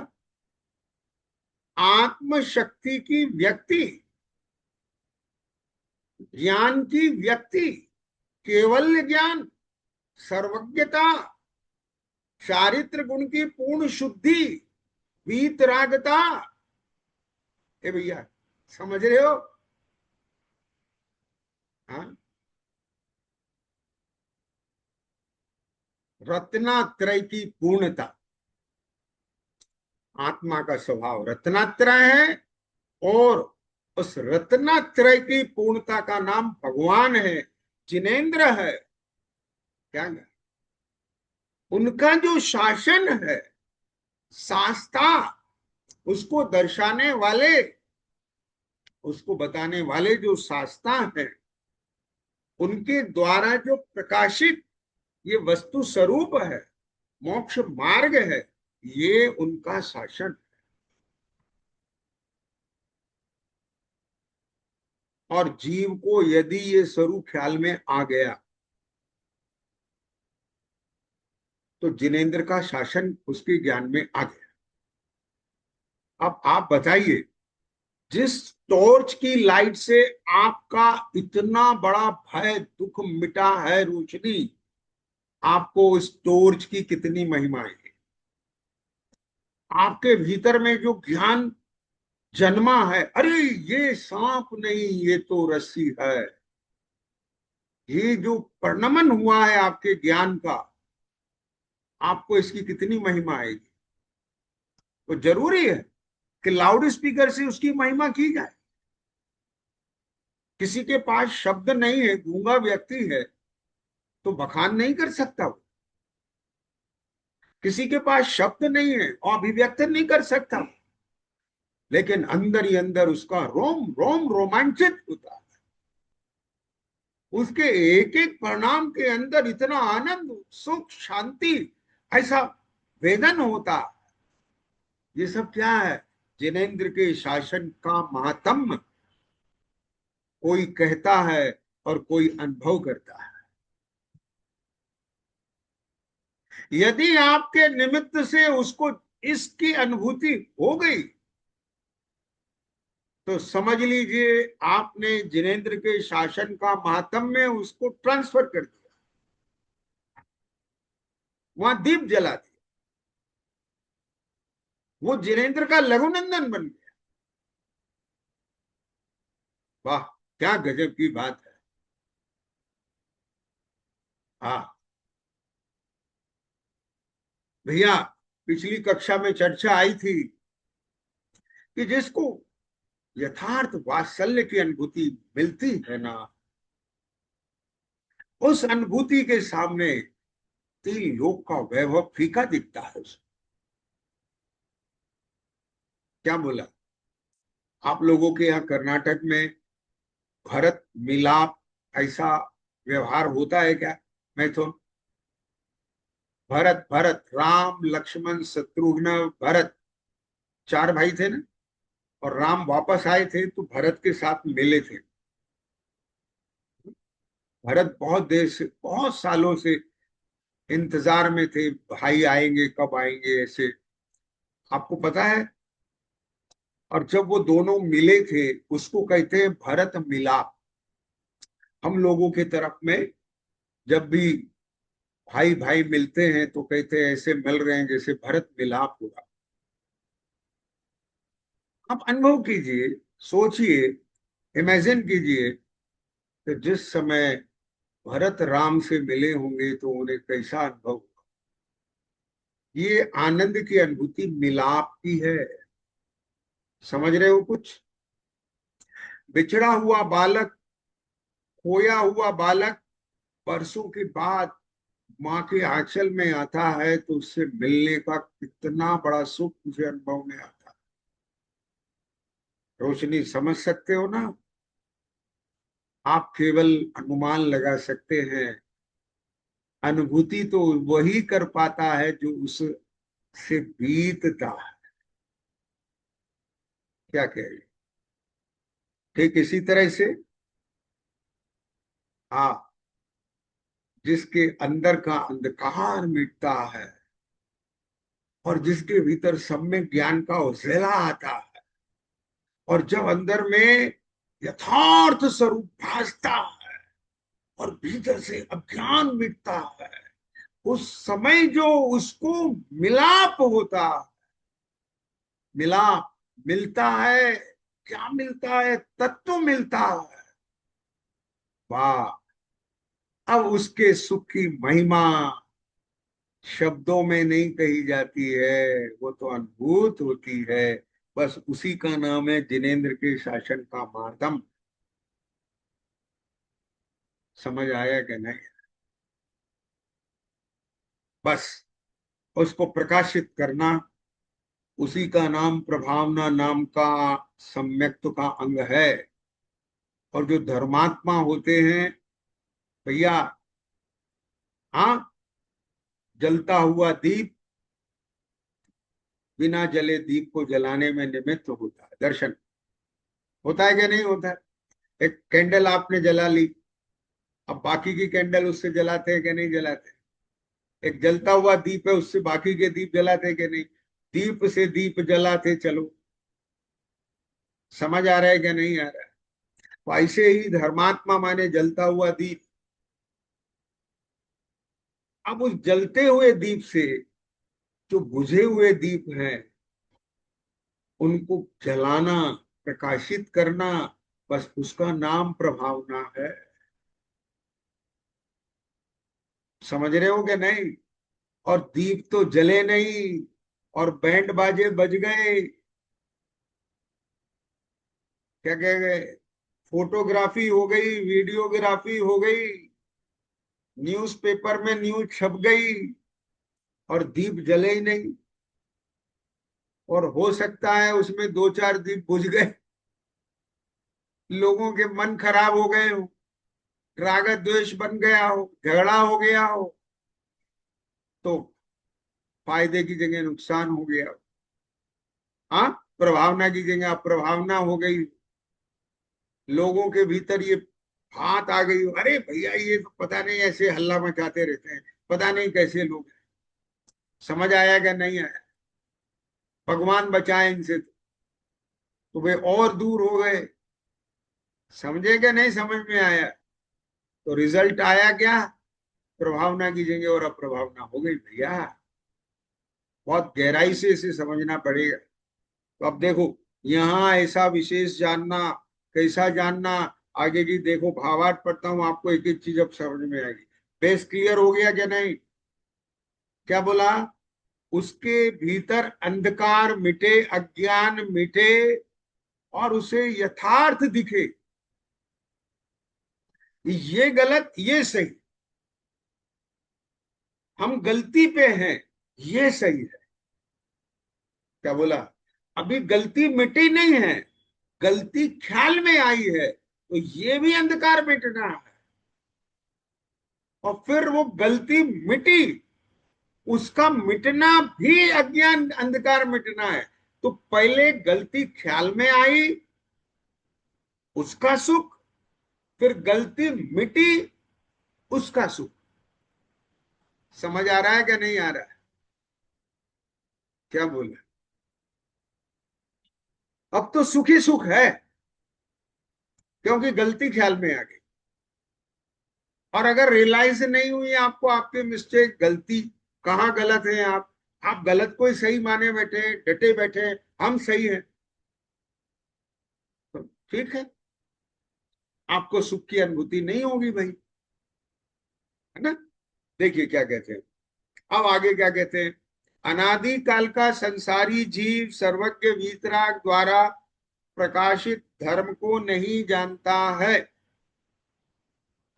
आत्म शक्ति की व्यक्ति, ज्ञान की व्यक्ति, केवल ज्ञान, सर्वज्ञता, चारित्र गुण की पूर्ण शुद्धि, वीतरागता। ए भैया, समझ रहे हो? हाँ, रत्नात्रय की पूर्णता। आत्मा का स्वभाव रत्नात्रय है, और उस रत्नात्रय की पूर्णता का नाम भगवान है, जिनेन्द्र है। क्या है? उनका जो शासन है, शास्ता, उसको दर्शाने वाले, उसको बताने वाले जो शास्ता हैं, उनके द्वारा जो प्रकाशित ये वस्तु स्वरूप है, मोक्ष मार्ग है, ये उनका शासन। और जीव को यदि ये स्वरूप ख्याल में आ गया, तो जिनेन्द्र का शासन उसके ज्ञान में आ गया। अब आप बताइए, जिस टॉर्च की लाइट से आपका इतना बड़ा भय दुख मिटा है, रोशनी, आपको उस टॉर्च की कितनी महिमा है। आपके भीतर में जो ज्ञान जन्मा है, अरे ये सांप नहीं, ये तो रस्सी है, ये जो परिणमन हुआ है आपके ज्ञान का, आपको इसकी कितनी महिमा आएगी। तो जरूरी है कि लाउड स्पीकर से उसकी महिमा की जाए। किसी के पास शब्द नहीं है, गूंगा व्यक्ति है, तो बखान नहीं कर सकता वो। किसी के पास शब्द नहीं है और अभिव्यक्त नहीं कर सकता, लेकिन अंदर ही अंदर उसका रोम रोम रोमांचित होता है। उसके एक एक परिणाम के अंदर इतना आनंद, सुख, शांति, ऐसा वेदन होता। ये सब क्या है? जिनेन्द्र के शासन का महात्म्य। कोई कहता है और कोई अनुभव करता है। यदि आपके निमित्त से उसको इसकी अनुभूति हो गई, तो समझ लीजिए आपने जिनेन्द्र के शासन का महात्म्य उसको ट्रांसफर कर दिया, वहां दीप जला दिया, वो जिनेन्द्र का लघुनंदन बन गया। वाह, क्या गजब की बात है। हाँ भैया, पिछली कक्षा में चर्चा आई थी कि जिसको यथार्थ वात्सल्य की अनुभूति मिलती है ना, उस अनुभूति के सामने तीन लोक का वैभव फीका दिखता है उसको। क्या बोला? आप लोगों के यहाँ कर्नाटक में भरत मिलाप ऐसा व्यवहार होता है क्या? मैं तो भरत भरत राम लक्ष्मण शत्रुघ्न भरत, चार भाई थे ना, और राम वापस आए थे तो भरत के साथ मिले थे। भरत बहुत देर से, बहुत सालों से इंतजार में थे, भाई आएंगे कब आएंगे ऐसे, आपको पता है। और जब वो दोनों मिले थे, उसको कहते हैं भरत मिलाप। हम लोगों के तरफ में जब भी भाई भाई मिलते हैं तो कहते हैं ऐसे मिल रहे हैं जैसे भरत मिलाप हुआ। आप अनुभव कीजिए, सोचिए, इमेजिन कीजिए कि जिस समय भरत राम से मिले होंगे तो उन्हें कैसा अनुभव हुआ। ये आनंद की अनुभूति मिलाप की है। समझ रहे हो कुछ? बिछड़ा हुआ बालक, खोया हुआ बालक बरसों के बाद माँ के आंचल में आता है तो उससे मिलने का कितना बड़ा सुख मुझे अनुभव में आता है। रोशनी, समझ सकते हो ना? आप केवल अनुमान लगा सकते हैं। अनुभूति तो वही कर पाता है जो उससे बीतता है। क्या कह रहे? ठीक इसी तरह से, हाँ, जिसके अंदर का अंधकार मिटता है और जिसके भीतर सब में ज्ञान का उजाला आता है, और जब अंदर में यथार्थ स्वरूप भासता है और भीतर से अज्ञान मिटता है, उस समय जो उसको मिलाप होता, मिला, मिलता है, क्या मिलता है? तत्व मिलता है। वाह! अब उसके सुख की महिमा शब्दों में नहीं कही जाती है, वो तो अनुभूत होती है। बस उसी का नाम है जिनेंद्र के शासन का मातम। समझ आया कि नहीं? बस उसको प्रकाशित करना, उसी का नाम प्रभावना नाम का सम्यक्त्व का अंग है। और जो धर्मात्मा होते हैं भैया, हाँ, जलता हुआ दीप बिना जले दीप को जलाने में निमित्त होता है। दर्शन होता है कि नहीं होता है? एक कैंडल आपने जला ली, अब बाकी की कैंडल उससे जलाते हैं कि नहीं जलाते? एक जलता हुआ दीप है, उससे बाकी के दीप जलाते हैं कि नहीं? दीप से दीप जलाते चलो। समझ आ रहा है कि नहीं आ रहा है? तो ऐसे ही धर्मात्मा माने जलता हुआ दीप। अब उस जलते हुए दीप से जो बुझे हुए दीप हैं उनको जलाना, प्रकाशित करना, बस उसका नाम प्रभावना है। समझ रहे हो कि नहीं? और दीप तो जले नहीं, और बैंड बाजे बज गए, क्या कह गए, फोटोग्राफी हो गई, वीडियोग्राफी हो गई, न्यूज़पेपर में न्यूज छप गई, और दीप जले ही नहीं। और हो सकता है उसमें दो चार दीप बुझ गए, लोगों के मन खराब हो गए हो, राग द्वेष बन गया हो, झगड़ा हो गया हो, तो फायदे की जगह नुकसान हो गया। हाँ, प्रभावना की जगह अप्रभावना हो गई, लोगों के भीतर ये बात आ गई, अरे भैया ये तो पता नहीं ऐसे हल्ला मचाते रहते हैं, पता नहीं कैसे लोग हैं। समझ आया क्या नहीं आया? भगवान बचाए इनसे, तो वे और दूर हो गए। समझे क्या नहीं समझ में आया? तो रिजल्ट आया क्या? प्रभावना की जगह और अप्रभावना हो गई भैया। बहुत गहराई से इसे समझना पड़ेगा। तो अब देखो, यहाँ ऐसा विशेष जानना, कैसा जानना, आगे की देखो भावार्थ पढ़ता हूँ, आपको एक एक चीज अब समझ में आएगी। बेस क्लियर हो गया क्या नहीं? क्या बोला? उसके भीतर अंधकार मिटे, अज्ञान मिटे, और उसे यथार्थ दिखे, ये गलत ये सही, हम गलती पे हैं, ये सही है। क्या बोला? अभी गलती मिटी नहीं है, गलती ख्याल में आई है, तो ये भी अंधकार मिटना है। और फिर वो गलती मिटी, उसका मिटना भी अज्ञान अंधकार मिटना है। तो पहले गलती ख्याल में आई, उसका सुख, फिर गलती मिटी, उसका सुख। समझ आ रहा है क्या नहीं आ रहा है? क्या बोले? अब तो सुख ही सुख है, क्योंकि गलती ख्याल में आ गई। और अगर रियलाइज नहीं हुई आपको आपके मिस्टेक, गलती, कहाँ गलत है आप गलत को ही सही माने बैठे, डटे बैठे, हम सही हैं, तो ठीक है, आपको सुख की अनुभूति नहीं होगी भाई, है ना? देखिए क्या कहते हैं, अब आगे क्या कहते हैं। अनादि काल का संसारी जीव सर्वज्ञ वीतराग द्वारा प्रकाशित धर्म को नहीं जानता है।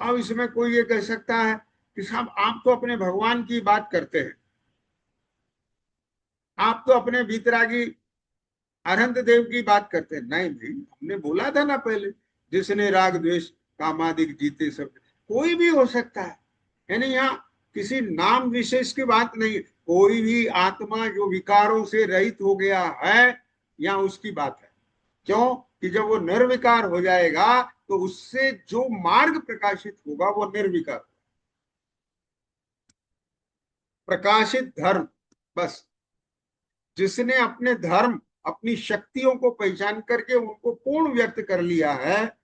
अब इसमें कोई ये कह सकता है कि साहब आप तो अपने भगवान की बात करते हैं, आप तो अपने वीतरागी अनंत देव की बात करते हैं। नहीं भाई, हमने बोला था ना पहले, जिसने राग द्वेष कामादिक जीते सब, कोई भी हो सकता है। यानी यहाँ किसी नाम विशेष की बात नहीं है, कोई भी आत्मा जो विकारों से रहित हो गया है, यहाँ उसकी बात है। क्यों? कि जब वो निर्विकार हो जाएगा तो उससे जो मार्ग प्रकाशित होगा वो निर्विकार, प्रकाशित धर्म। बस जिसने अपने धर्म, अपनी शक्तियों को पहचान करके उनको पूर्ण व्यक्त कर लिया है,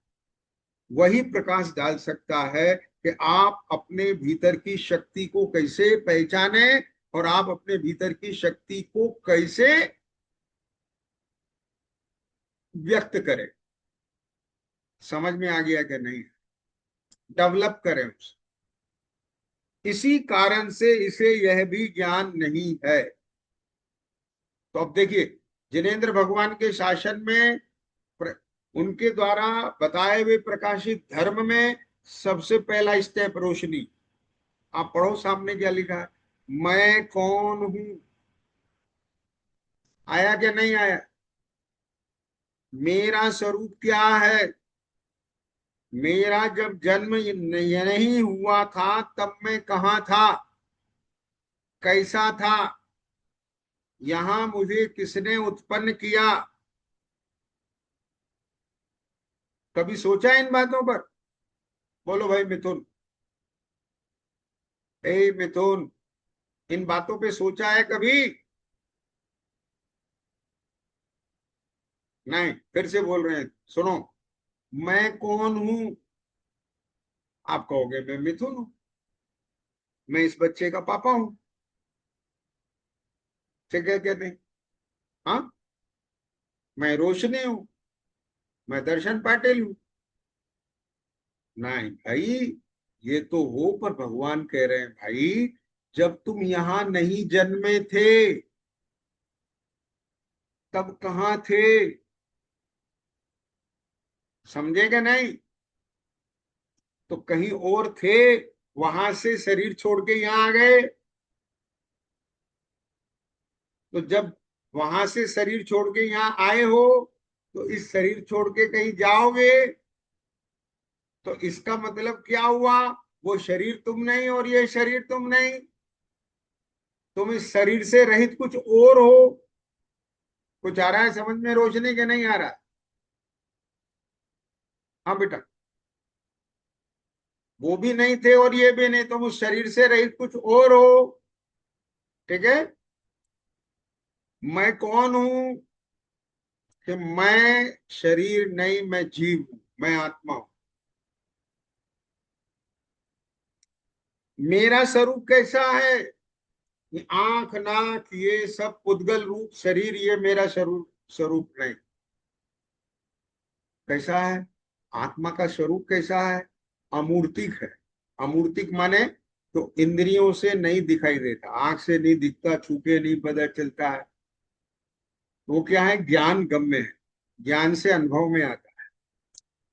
वही प्रकाश डाल सकता है कि आप अपने भीतर की शक्ति को कैसे पहचाने, और आप अपने भीतर की शक्ति को कैसे व्यक्त करें। समझ में आ गया कि नहीं? डेवलप करें उसे। इसी कारण से इसे यह भी ज्ञान नहीं है। तो अब देखिए, जिनेन्द्र भगवान के शासन में उनके द्वारा बताए हुए प्रकाशित धर्म में सबसे पहला स्टेप रोशनी। आप पढ़ो सामने क्या लिखा है। मैं कौन हूं, आया क्या नहीं आया? मेरा स्वरूप क्या है? मेरा जब जन्म नहीं हुआ था तब मैं कहाँ था, कैसा था, यहां मुझे किसने उत्पन्न किया? कभी सोचा इन बातों पर? बोलो भाई मिथुन, ए मिथुन, इन बातों पे सोचा है कभी? नहीं, फिर से बोल रहे हैं, सुनो। मैं कौन हूं? आप कहोगे मैं मिथुन हूं, मैं इस बच्चे का पापा हूं। फिर क्या कहते हैं? हाँ, मैं रोशनी हूं, मैं दर्शन पाटिल हूं। नहीं भाई, ये तो हो, पर भगवान कह रहे हैं भाई, जब तुम यहां नहीं जन्मे थे तब कहाँ थे? समझेगा नहीं? तो कहीं और थे, वहां से शरीर छोड़ के यहाँ आ गए। तो जब वहां से शरीर छोड़ के यहाँ आए हो, तो इस शरीर छोड़ के कहीं जाओगे, तो इसका मतलब क्या हुआ? वो शरीर तुम नहीं और ये शरीर तुम नहीं, तुम इस शरीर से रहित कुछ और हो। कुछ आ रहा है समझ में रोशनी के नहीं आ रहा? हाँ बेटा, वो भी नहीं थे और ये भी नहीं, तुम उस शरीर से रहित कुछ और हो। ठीक है? मैं कौन हूं? कि मैं शरीर नहीं, मैं जीव हूं, मैं आत्मा हूं। मेरा स्वरूप कैसा है? ये आंख नाक ये सब पुद्गल रूप शरीर, ये मेरा स्वरूप स्वरूप नहीं। कैसा है? आत्मा का स्वरूप कैसा है? अमूर्तिक है। अमूर्तिक माने तो इंद्रियों से नहीं दिखाई देता, आंख से नहीं दिखता, छू के नहीं पता चलता है। वो क्या है? ज्ञान गम्य है, ज्ञान से अनुभव में आता है,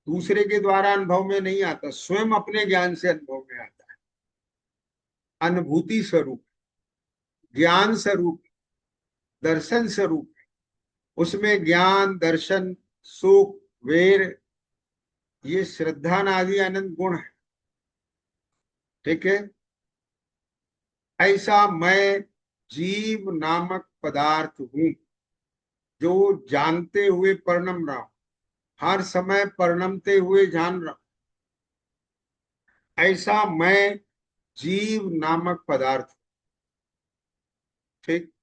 दूसरे के द्वारा अनुभव में नहीं आता, स्वयं अपने ज्ञान से अनुभव में आता है। अनुभूति स्वरूप, ज्ञान स्वरूप, दर्शन स्वरूप। उसमें ज्ञान, दर्शन, सुख, वेर, ये श्रद्धा आदि अनंत गुण है। ठीक है? ऐसा मैं जीव नामक पदार्थ हूं, जो जानते हुए परिणम रहा हूं, हर समय परिणमते हुए जान रहा हूं। ऐसा मैं जीव नामक पदार्थ। ठीक?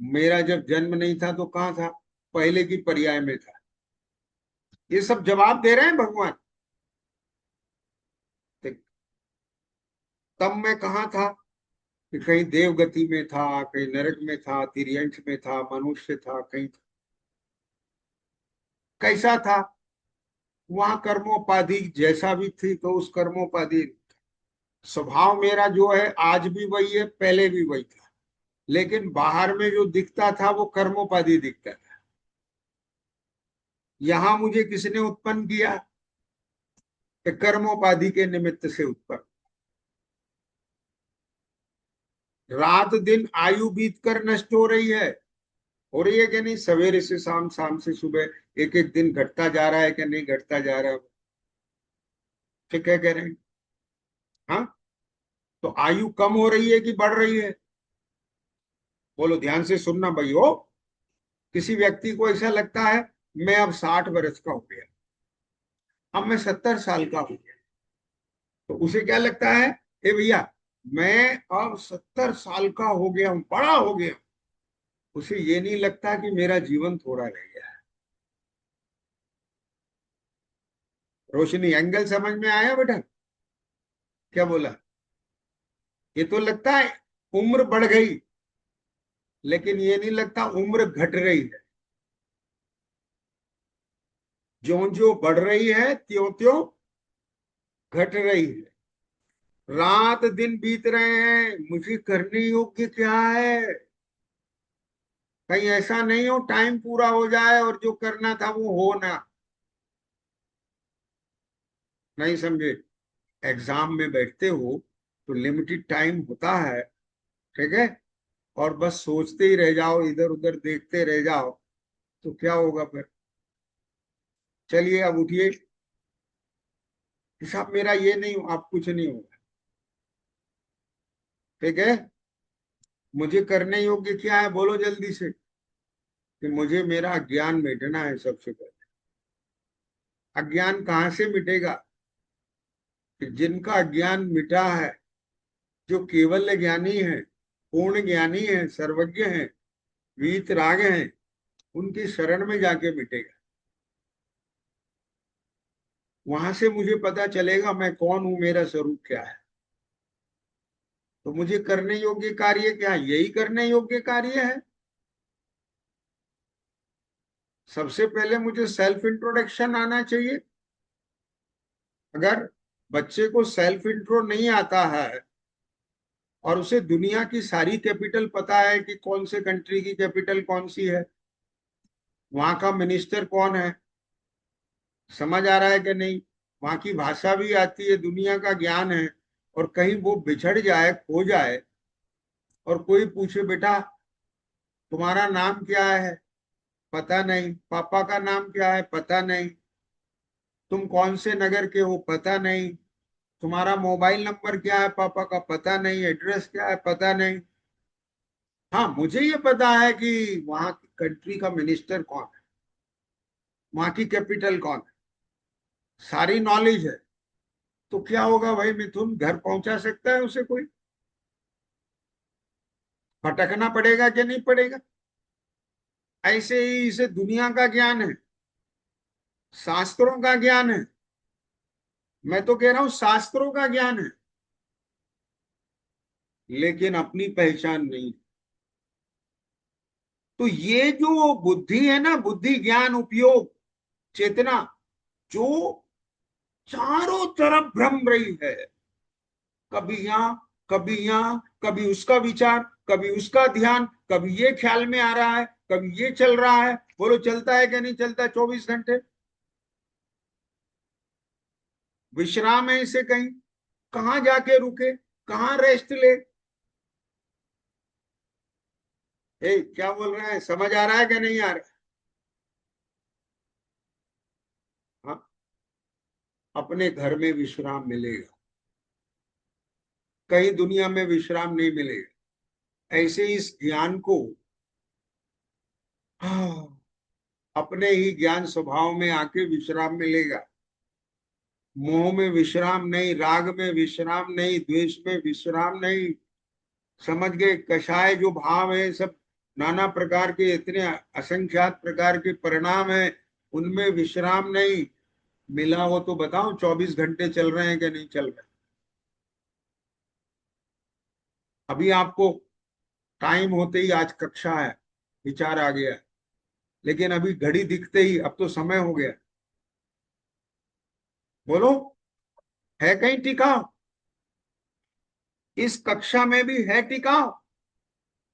मेरा जब जन्म नहीं था तो कहाँ था? पहले की पर्याय में था। ये सब जवाब दे रहे हैं भगवान। ठीक? तब मैं कहाँ था? कि कहीं देवगति में था, कहीं नरक में था, तिर्यंश में था, मनुष्य था, कहीं कैसा था? वहां कर्मोपाधि जैसा भी थी, तो उस कर्मोपाधि स्वभाव मेरा जो है आज भी वही है, पहले भी वही था। लेकिन बाहर में जो दिखता था वो कर्मोपाधि दिखता था। यहां मुझे किसने उत्पन्न किया? कि कर्मोपाधि के निमित्त से उत्पन्न। रात दिन आयु बीत कर नष्ट हो रही है। हो रही है कि नहीं? सवेरे से शाम, शाम से सुबह, एक एक दिन घटता जा रहा है कि नहीं घटता जा रहा है? ठीक है कह रहे हैं? हाँ। तो आयु कम हो रही है कि बढ़ रही है? बोलो, ध्यान से सुनना भाई हो। किसी व्यक्ति को ऐसा लगता है मैं अब 60 वर्ष का हो गया, अब मैं 70 साल का हो गया, तो उसे क्या लगता है? ए भैया, मैं अब 70 साल का हो गया हूं, बड़ा हो गया। उसे ये नहीं लगता कि मेरा जीवन थोड़ा रह गया है। रोशनी, एंगल समझ में आया बेटा? क्या बोला? ये तो लगता है उम्र बढ़ गई, लेकिन ये नहीं लगता उम्र घट रही है। ज्यो ज्यो बढ़ रही है त्यों त्यों घट रही है। रात दिन बीत रहे हैं, मुझे करने योग्य क्या है? कहीं ऐसा नहीं हो टाइम पूरा हो जाए और जो करना था वो हो ना। नहीं समझे? एग्जाम में बैठते हो तो लिमिटेड टाइम होता है, ठीक है, और बस सोचते ही रह जाओ, इधर उधर देखते रह जाओ, तो क्या होगा फिर? चलिए अब उठिए। हिसाब मेरा ये नहीं हो, आप कुछ नहीं होगा, ठीक है। मुझे करने योग्य क्या है बोलो जल्दी से। कि मुझे मेरा ज्ञान मिटना है सबसे पहले। अज्ञान कहाँ से मिटेगा? कि जिनका ज्ञान मिटा है, जो केवल ज्ञानी है, पूर्ण ज्ञानी है, सर्वज्ञ है, वीतराग है, उनकी शरण में जाके मिटेगा। वहां से मुझे पता चलेगा मैं कौन हूं, मेरा स्वरूप क्या है। तो मुझे करने योग्य कार्य क्या है? यही करने योग्य कार्य है। सबसे पहले मुझे सेल्फ इंट्रोडक्शन आना चाहिए। अगर बच्चे को सेल्फ इंट्रो नहीं आता है और उसे दुनिया की सारी कैपिटल पता है कि कौन से कंट्री की कैपिटल कौन सी है, वहां का मिनिस्टर कौन है, समझ आ रहा है कि नहीं, वहां की भाषा भी आती है, दुनिया का ज्ञान है, और कहीं वो बिछड़ जाए, खो जाए, और कोई पूछे बेटा तुम्हारा नाम क्या है, पता नहीं, पापा का नाम क्या है, पता नहीं, तुम कौन से नगर के हो, पता नहीं, तुम्हारा मोबाइल नंबर क्या है, पापा का पता नहीं, एड्रेस क्या है, पता नहीं। हाँ मुझे ये पता है कि वहां की कंट्री का मिनिस्टर कौन है, वहां की कैपिटल कौन है, सारी नॉलेज है। तो क्या होगा भाई मिथुन, घर पहुंचा सकता है उसे कोई? भटकना पड़ेगा कि नहीं पड़ेगा? ऐसे ही इसे दुनिया का ज्ञान है, शास्त्रों का ज्ञान है। मैं तो कह रहा हूं शास्त्रों का ज्ञान है, लेकिन अपनी पहचान नहीं। तो ये जो बुद्धि है ना, बुद्धि ज्ञान उपयोग चेतना, जो चारों तरफ भ्रम रही है, कभी यहाँ, कभी यहाँ, कभी उसका विचार, कभी उसका ध्यान, कभी ये ख्याल में आ रहा है, कभी ये चल रहा है, बोलो चलता है कि नहीं चलता 24 घंटे? विश्राम है इसे कहीं? कहाँ जाके रुके, कहाँ रेस्ट ले? क्या बोल रहा है, समझ आ रहा है कि नहीं आ रहा? हाँ, अपने घर में विश्राम मिलेगा, कहीं दुनिया में विश्राम नहीं मिलेगा। ऐसे इस ज्ञान को, हाँ, अपने ही ज्ञान स्वभाव में आके विश्राम मिलेगा। मोह में विश्राम नहीं, राग में विश्राम नहीं, द्वेष में विश्राम नहीं। समझ गए? कषाय जो भाव है सब, नाना प्रकार के इतने असंख्यात प्रकार के परिणाम है, उनमें विश्राम नहीं। मिला हो तो बताओ 24 घंटे चल रहे हैं कि नहीं चल रहे? अभी आपको टाइम होते ही आज कक्षा है, विचार आ गया, लेकिन अभी घड़ी दिखते ही अब तो समय हो गया। बोलो, है कहीं टिकाव? इस कक्षा में भी है टिकाव?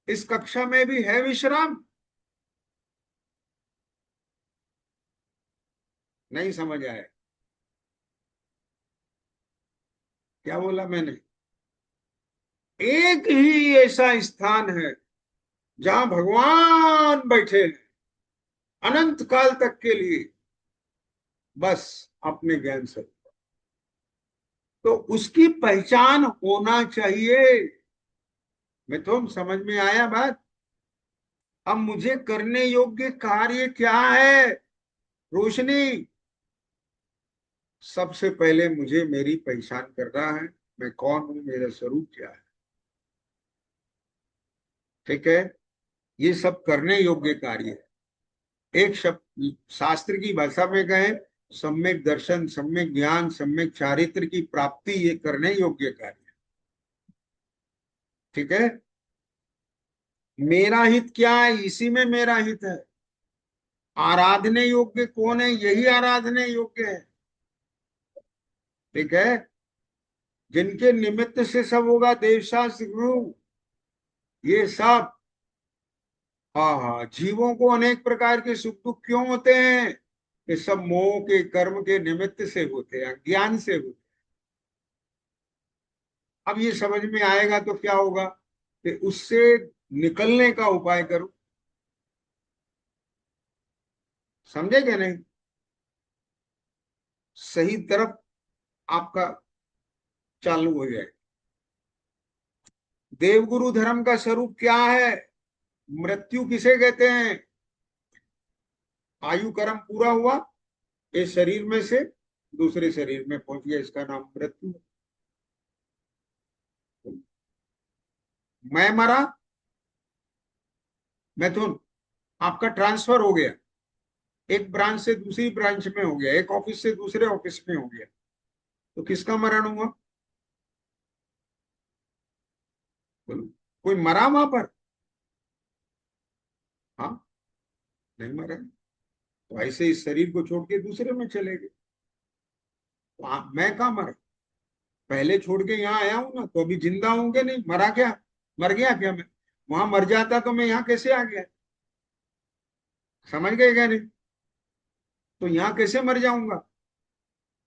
इस कक्षा में भी है विश्राम? नहीं समझ आया? क्या बोला मैंने? एक ही ऐसा स्थान है जहां भगवान बैठे हैं अनंत काल तक के लिए, बस अपने ज्ञान से। तो उसकी पहचान होना चाहिए। मिथुन समझ में आया बात? अब मुझे करने योग्य कार्य क्या है? रोशनी, सबसे पहले मुझे मेरी पहचान करना है, मैं कौन हूं, मेरा स्वरूप क्या है, ठीक है। ये सब करने योग्य कार्य है। एक शब्द शास्त्र की भाषा में कहें, सम्यक दर्शन, सम्यक ज्ञान, सम्यक चारित्र की प्राप्ति, ये करने योग्य कार्य है, ठीक है। मेरा हित क्या है? इसी में मेरा हित है। आराधने योग्य कौन है? यही आराधने योग्य है। ठीक है, जिनके निमित्त से सब होगा, देव शास्त्र गुरु, ये सब। हाँ हाँ, जीवों को अनेक प्रकार के सुख दुख क्यों होते हैं? ये सब मोह के कर्म के निमित्त से होते हैं, ज्ञान से होते हैं। अब ये समझ में आएगा तो क्या होगा कि उससे निकलने का उपाय करो। समझे क्या नहीं? सही तरफ आपका चालू हो जाए। देवगुरु धर्म का स्वरूप क्या है? मृत्यु किसे कहते हैं? आयु कर्म पूरा हुआ, इस शरीर में से दूसरे शरीर में पहुंच गया, इसका नाम मृत्यु है। मैं मरा, मैथुन, आपका ट्रांसफर हो गया, एक ब्रांच से दूसरी ब्रांच में हो गया, एक ऑफिस से दूसरे ऑफिस में हो गया, तो किसका मरण हुआ? बोलो, कोई मरा वहां पर? हाँ, नहीं मरा। तो ऐसे इस शरीर को छोड़ के दूसरे में चले गए। मैं कहाँ मरा? पहले छोड़ के यहाँ आया हूं ना, तो अभी जिंदा होंगे नहीं, मरा क्या? मर गया क्या मैं? वहां मर जाता तो मैं यहाँ कैसे आ गया? समझ गए क्या नहीं? तो यहाँ कैसे मर जाऊंगा?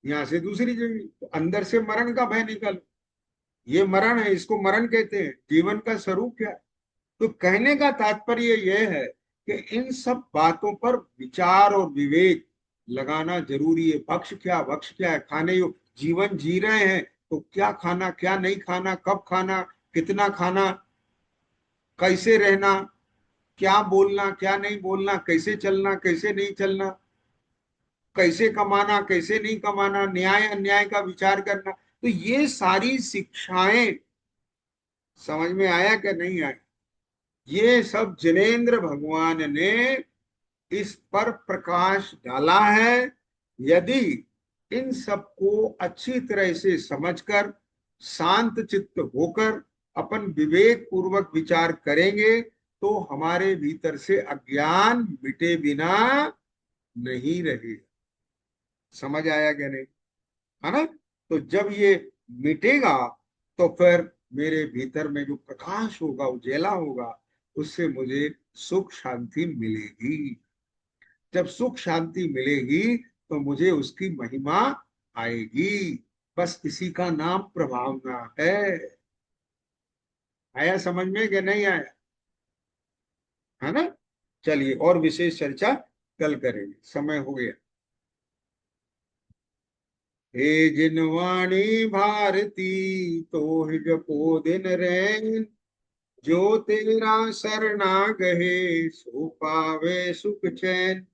यहाँ से दूसरी जगह, तो अंदर से मरण का भय निकल। ये मरण है, इसको मरण कहते हैं। जीवन का स्वरूप क्या है? तो कहने का तात्पर्य यह है कि इन सब बातों पर विचार और विवेक लगाना जरूरी है। भक्ष क्या है, खाने योग्य जीवन जी रहे हैं, तो क्या खाना, क्या नहीं खाना, कब खाना, कितना खाना, कैसे रहना, क्या बोलना, क्या नहीं बोलना, कैसे चलना, कैसे नहीं चलना, कैसे कमाना, कैसे नहीं कमाना, न्याय अन्याय का विचार करना। तो ये सारी शिक्षाएं समझ में आया क्या नहीं आया? ये सब जिनेन्द्र भगवान ने इस पर प्रकाश डाला है। यदि इन सबको अच्छी तरह से समझकर, शांत चित्त होकर अपन विवेक पूर्वक विचार करेंगे, तो हमारे भीतर से अज्ञान मिटे बिना नहीं रहेगा। समझ आया क्या नहीं? है ना? तो जब ये मिटेगा, तो फिर मेरे भीतर में जो प्रकाश होगा, उजेला होगा, उससे मुझे सुख शांति मिलेगी। जब सुख शांति मिलेगी, तो मुझे उसकी महिमा आएगी। बस इसी का नाम प्रभावना है। आया समझ में कि नहीं आया? है ना? चलिए, और विशेष चर्चा कल करेंगे, समय हो गया। हे जिनवाणी भारती, तो ही जपो दिन रैन, जो तेरा सरना गहे, सो पावे सुख चैन।